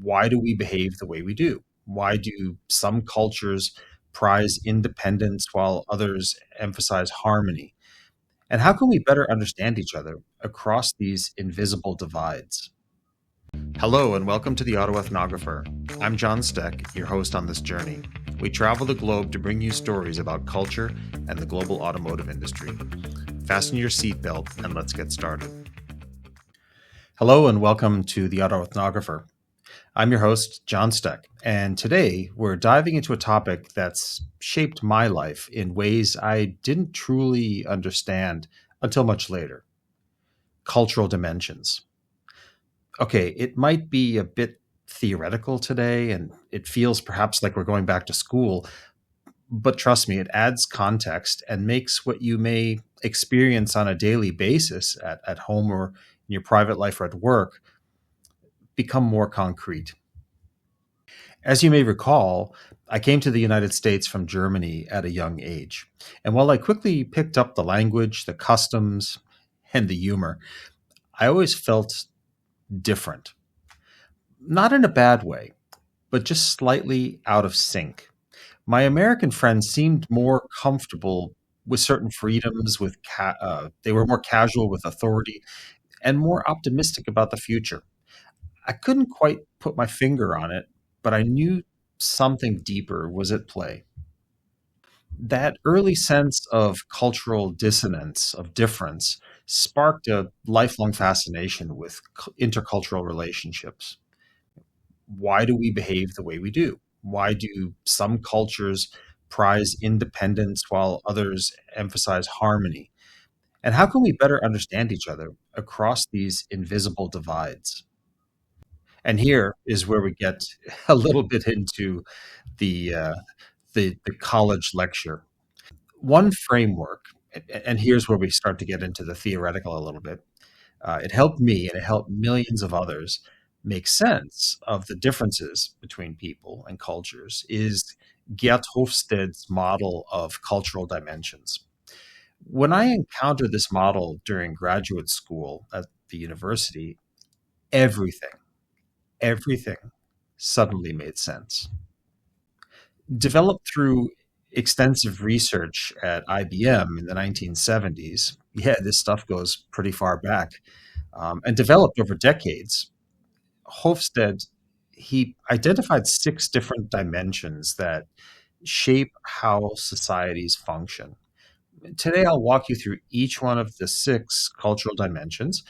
Why do we behave the way we do? Why do some cultures prize independence while others emphasize harmony? And how can we better understand each other across these invisible divides? Hello, and welcome to the Autoethnographer. I'm John Steck, your host on this journey. We travel the globe to bring you stories about culture and the global automotive industry. Fasten your seatbelt and let's get started. Hello, and welcome to the Autoethnographer. I'm your host, John Steck, and today we're diving into a topic that's shaped my life in ways I didn't truly understand until much later: cultural dimensions. Okay, it might be a bit theoretical today, and it feels perhaps like we're going back to school, but trust me, it adds context and makes what you may experience on a daily basis at home or in your private life or at work become more concrete. As you may recall, I came to the United States from Germany at a young age. And while I quickly picked up the language, the customs, and the humor, I always felt different. Not in a bad way, but just slightly out of sync. My American friends seemed more comfortable with certain freedoms, they were more casual with authority, and more optimistic about the future. I couldn't quite put my finger on it, but I knew something deeper was at play. That early sense of cultural dissonance, of difference, sparked a lifelong fascination with intercultural relationships. Why do we behave the way we do? Why do some cultures prize independence while others emphasize harmony? And how can we better understand each other across these invisible divides? And here is where we get a little bit into the uh, the college lecture. One framework, and here's where we start to get into the theoretical a little bit. It helped me, and it helped millions of others make sense of the differences between people and cultures. Is Geert Hofstede's model of cultural dimensions. When I encountered this model during graduate school at the university, everything everything suddenly made sense. Developed through extensive research at IBM in the 1970s, yeah, this stuff goes pretty far back, and developed over decades. Hofstede, he identified 6 different dimensions that shape how societies function. Today, I'll walk you through each one of the 6 cultural dimensions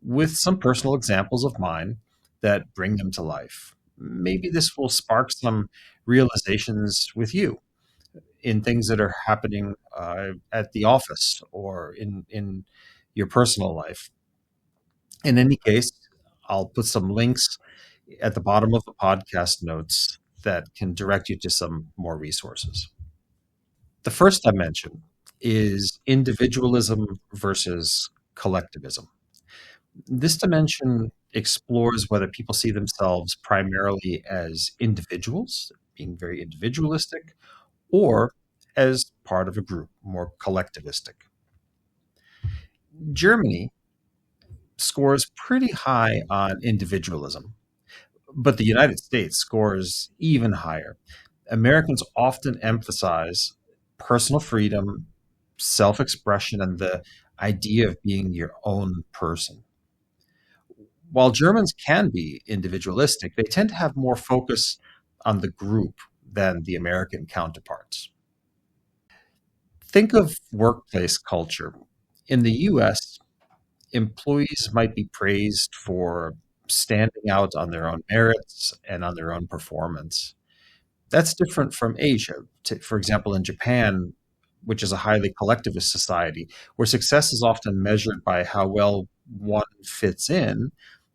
with some personal examples of mine that bring them to life. Maybe this will spark some realizations with you in things that are happening at the office or in your personal life. In any case, I'll put some links at the bottom of the podcast notes that can direct you to some more resources. The first dimension is individualism versus collectivism. This dimension explores whether people see themselves primarily as individuals, being very individualistic, or as part of a group, more collectivistic. Germany scores pretty high on individualism, but the United States scores even higher. Americans often emphasize personal freedom, self expression, and the idea of being your own person. While Germans can be individualistic, they tend to have more focus on the group than the American counterparts. Think of workplace culture. In the US, employees might be praised for standing out on their own merits and on their own performance. That's different from Asia. For example, in Japan, which is a highly collectivist society, where success is often measured by how well one fits in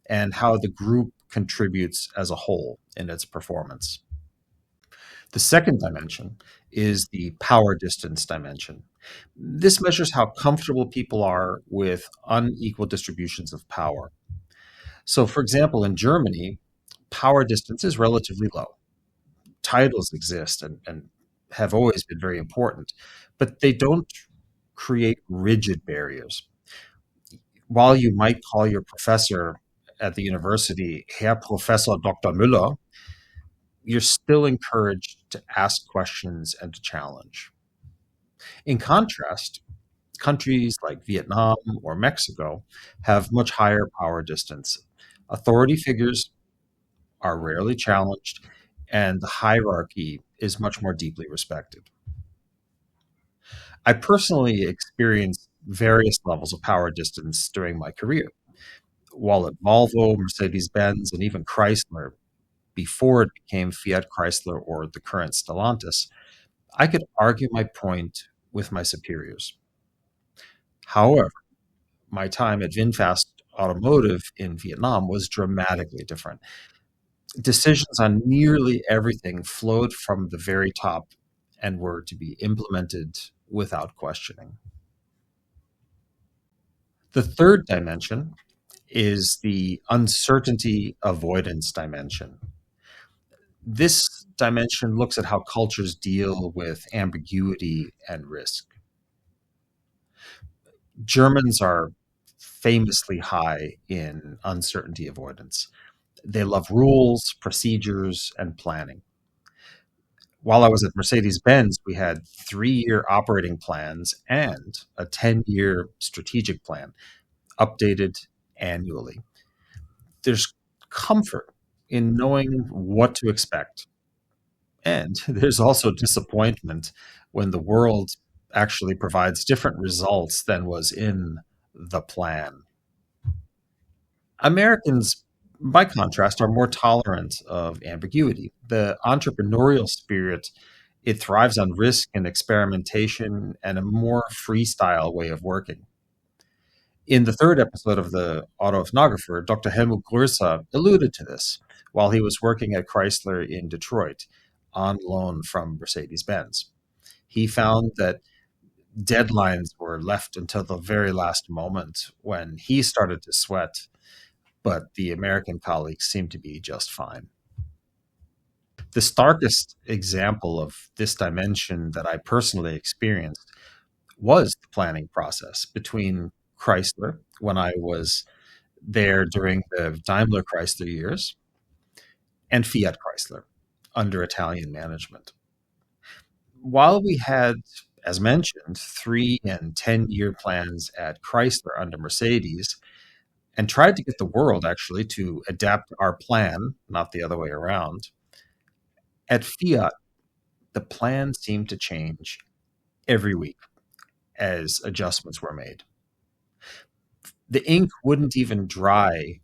and how the group contributes as a whole in its performance. The second dimension is the power distance dimension. This measures how comfortable people are with unequal distributions of power. So, for example, in Germany, power distance is relatively low. Titles exist and have always been very important, but they don't create rigid barriers. While you might call your professor at the university, Herr Professor Dr. Müller, you're still encouraged to ask questions and to challenge. In contrast, countries like Vietnam or Mexico have much higher power distance. Authority figures are rarely challenged, and the hierarchy is much more deeply respected. I personally experienced various levels of power distance during my career. While at Volvo, Mercedes Benz, and even Chrysler, before it became Fiat Chrysler or the current Stellantis, I could argue my point with my superiors. However, my time at VinFast Automotive in Vietnam was dramatically different. Decisions on nearly everything flowed from the very top and were to be implemented without questioning. The third dimension is the uncertainty avoidance dimension. This dimension looks at how cultures deal with ambiguity and risk. Germans are famously high in uncertainty avoidance. They love rules, procedures, and planning. While I was at Mercedes Benz, we had 3-year operating plans and a 10-year strategic plan, updated annually. There's comfort in knowing what to expect. And there's also disappointment when the world actually provides different results than was in the plan. Americans, by contrast, are more tolerant of ambiguity. The entrepreneurial spirit, it thrives on risk and experimentation and a more freestyle way of working. In the third episode of the Autoethnographer, Dr. Helmut Größer alluded to this while he was working at Chrysler in Detroit on loan from Mercedes-Benz. He found that deadlines were left until the very last moment when he started to sweat, but the American colleagues seemed to be just fine. The starkest example of this dimension that I personally experienced was the planning process between Chrysler, when I was there during the Daimler Chrysler years, and Fiat Chrysler under Italian management. While we had, as mentioned, 3 and 10-year plans at Chrysler under Mercedes, and tried to get the world actually to adapt our plan, not the other way around, at Fiat, the plan seemed to change every week as adjustments were made. The ink wouldn't even dry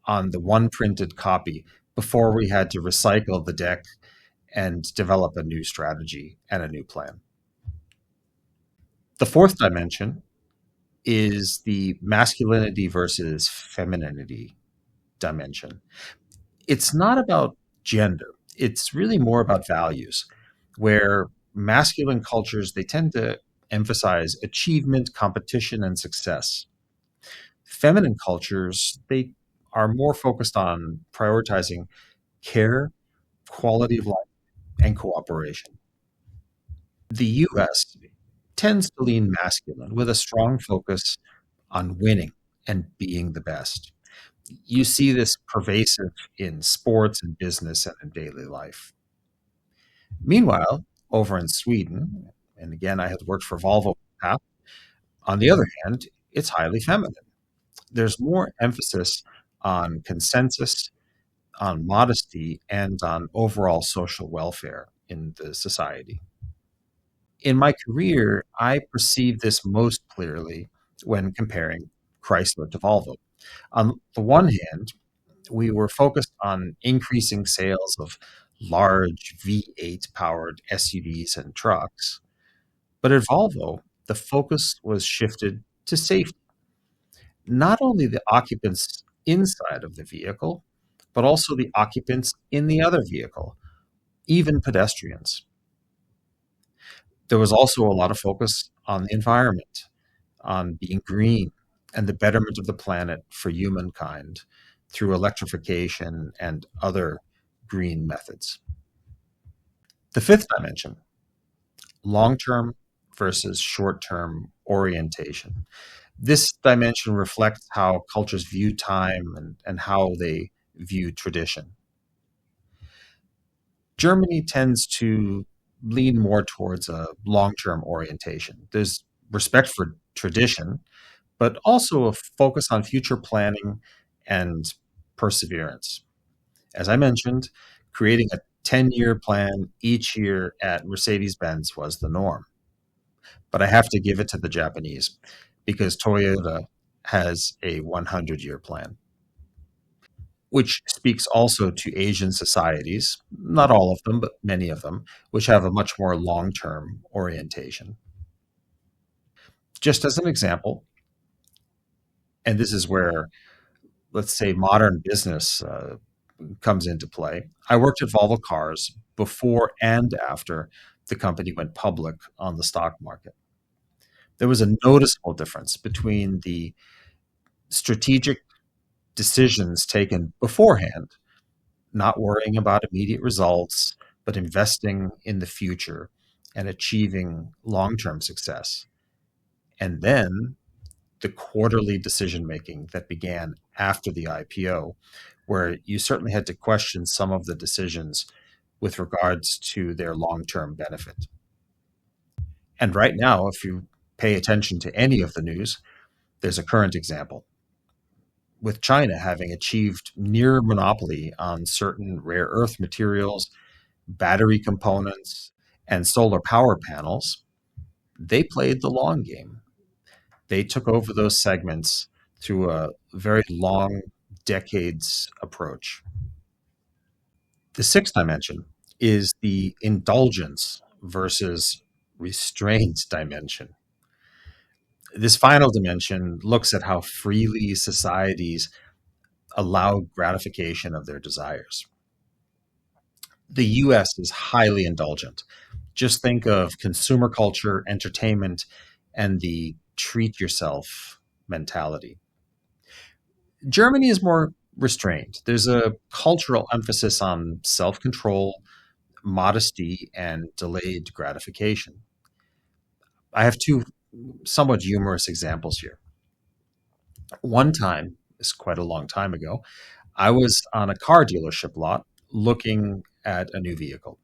on the one printed copy before we had to recycle the deck and develop a new strategy and a new plan. The fourth dimension is the masculinity versus femininity dimension. It's not about gender. It's really more about values, where masculine cultures, they tend to emphasize achievement, competition, and success. Feminine cultures, they are more focused on prioritizing care, quality of life, and cooperation. The US tends to lean masculine with a strong focus on winning and being the best. You see this pervasive in sports and business and in daily life. Meanwhile, over in Sweden, and again, I had worked for Volvo in the past, on the other hand, it's highly feminine. There's more emphasis on consensus, on modesty, and on overall social welfare in the society. In my career, I perceive this most clearly when comparing Chrysler to Volvo. On the one hand, we were focused on increasing sales of large V8 powered SUVs and trucks. But at Volvo, the focus was shifted to safety, not only the occupants inside of the vehicle, but also the occupants in the other vehicle, even pedestrians. There was also a lot of focus on the environment, on being green, and the betterment of the planet for humankind through electrification and other green methods. The fifth dimension, long term versus short term orientation. This dimension reflects how cultures view time and how they view tradition. Germany tends to lean more towards a long term orientation. There's respect for tradition, but also a focus on future planning and perseverance. As I mentioned, creating a 10-year plan each year at Mercedes Benz was the norm. But I have to give it to the Japanese because Toyota has a 100-year plan, which speaks also to Asian societies, not all of them, but many of them, which have a much more long term orientation. Just as an example, and this is where, let's say, modern business comes into play. I worked at Volvo Cars before and after the company went public on the stock market. There was a noticeable difference between the strategic decisions taken beforehand, not worrying about immediate results, but investing in the future and achieving long term success. And then the quarterly decision making that began after the IPO, where you certainly had to question some of the decisions with regards to their long term benefit. And right now, if you pay attention to any of the news, there's a current example with China having achieved near monopoly on certain rare earth materials, battery components, and solar power panels. They played the long game. They took over those segments through a very long decades approach. The sixth dimension is the indulgence versus restraint dimension. This final dimension looks at how freely societies allow gratification of their desires. The US is highly indulgent. Just think of consumer culture, entertainment, and the treat yourself mentality. Germany is more restrained. There's a cultural emphasis on self control, modesty, and delayed gratification. I have two somewhat humorous examples here. One time, it's quite a long time ago, I was on a car dealership lot looking at a new vehicle.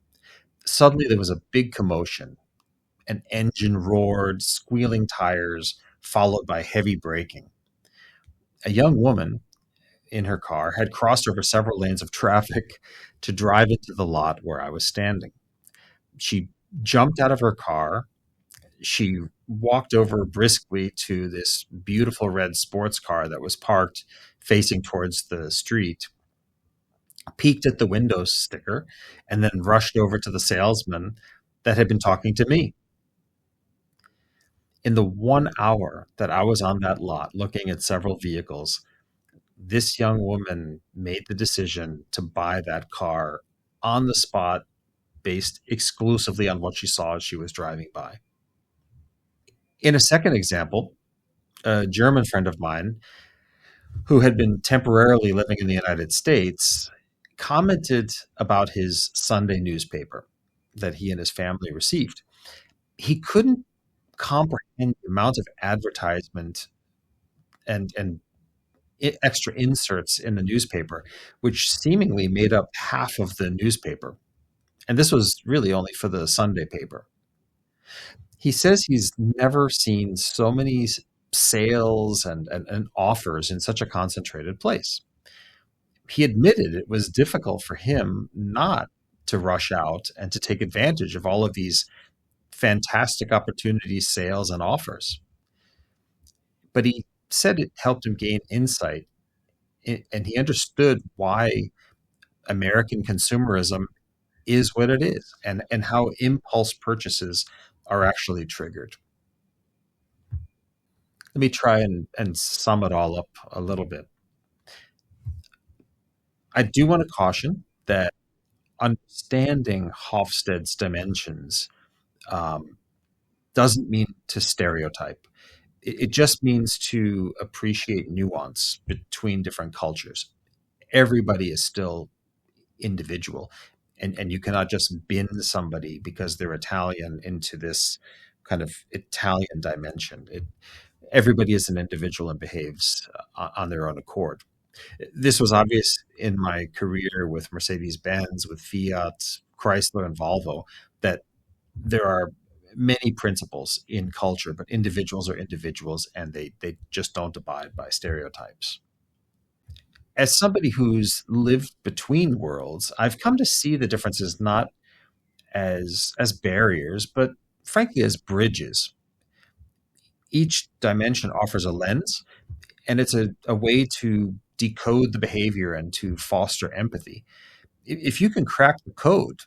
Suddenly, there was a big commotion. An engine roared, squealing tires, followed by heavy braking. A young woman in her car had crossed over several lanes of traffic to drive into the lot where I was standing. She jumped out of her car. She walked over briskly to this beautiful red sports car that was parked facing towards the street, peeked at the window sticker, and then rushed over to the salesman that had been talking to me. In the 1 hour that I was on that lot looking at several vehicles, this young woman made the decision to buy that car on the spot based exclusively on what she saw as she was driving by. In a second example, a German friend of mine who had been temporarily living in the United States commented about his Sunday newspaper that he and his family received. He couldn't comprehend the amount of advertisement and extra inserts in the newspaper, which seemingly made up half of the newspaper. And this was really only for the Sunday paper. He says he's never seen so many sales and offers in such a concentrated place. He admitted it was difficult for him not to rush out and to take advantage of all of these fantastic opportunities, sales, and offers. But he said it helped him gain insight, and he understood why American consumerism is what it is and how impulse purchases are actually triggered. Let me try and sum it all up a little bit. I do want to caution that understanding Hofstede's dimensions um, doesn't mean to stereotype. It just means to appreciate nuance between different cultures. Everybody is still individual, and you cannot just bin somebody because they're Italian into this kind of Italian dimension. everybody is an individual and behaves on their own accord. This was obvious in my career with Mercedes-Benz, with Fiat, Chrysler, and Volvo, that there are many principles in culture, but individuals are individuals and they just don't abide by stereotypes. As somebody who's lived between worlds, I've come to see the differences not as barriers, but frankly as bridges. Each dimension offers a lens, and it's a way to decode the behavior and to foster empathy. If you can crack the code,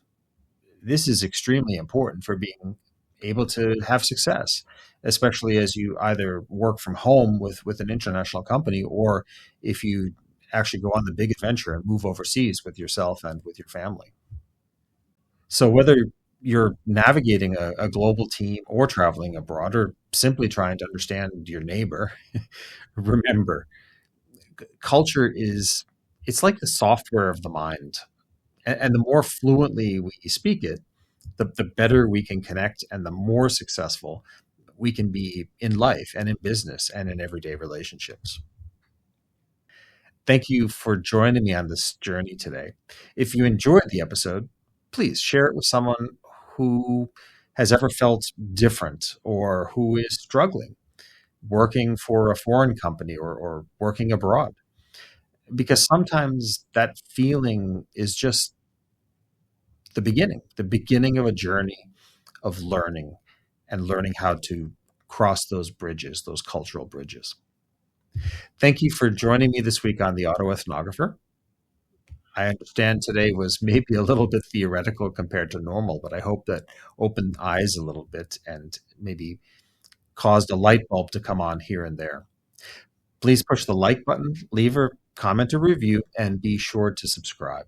this is extremely important for being able to have success, especially as you either work from home with an international company, or if you actually go on the big adventure and move overseas with yourself and with your family. So whether you're navigating a global team or traveling abroad or simply trying to understand your neighbor, remember, culture is it's like the software of the mind. And the more fluently we speak it, the better we can connect and the more successful we can be in life and in business and in everyday relationships. Thank you for joining me on this journey today. If you enjoyed the episode, please share it with someone who has ever felt different or who is struggling working for a foreign company or working abroad. Because sometimes that feeling is just the beginning of a journey of learning and learning how to cross those bridges, those cultural bridges. Thank you for joining me this week on the Autoethnographer. I understand today was maybe a little bit theoretical compared to normal, but I hope that opened eyes a little bit and maybe caused a light bulb to come on here and there. Please push the like button, leave a comment or review, and be sure to subscribe.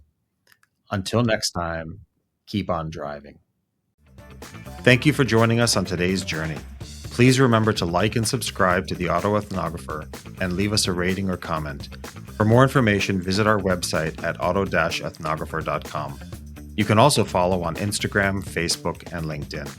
Until next time, keep on driving. Thank you for joining us on today's journey. Please remember to like and subscribe to the Autoethnographer and leave us a rating or comment. For more information, visit our website at auto-ethnographer.com. You can also follow on Instagram, Facebook, and LinkedIn.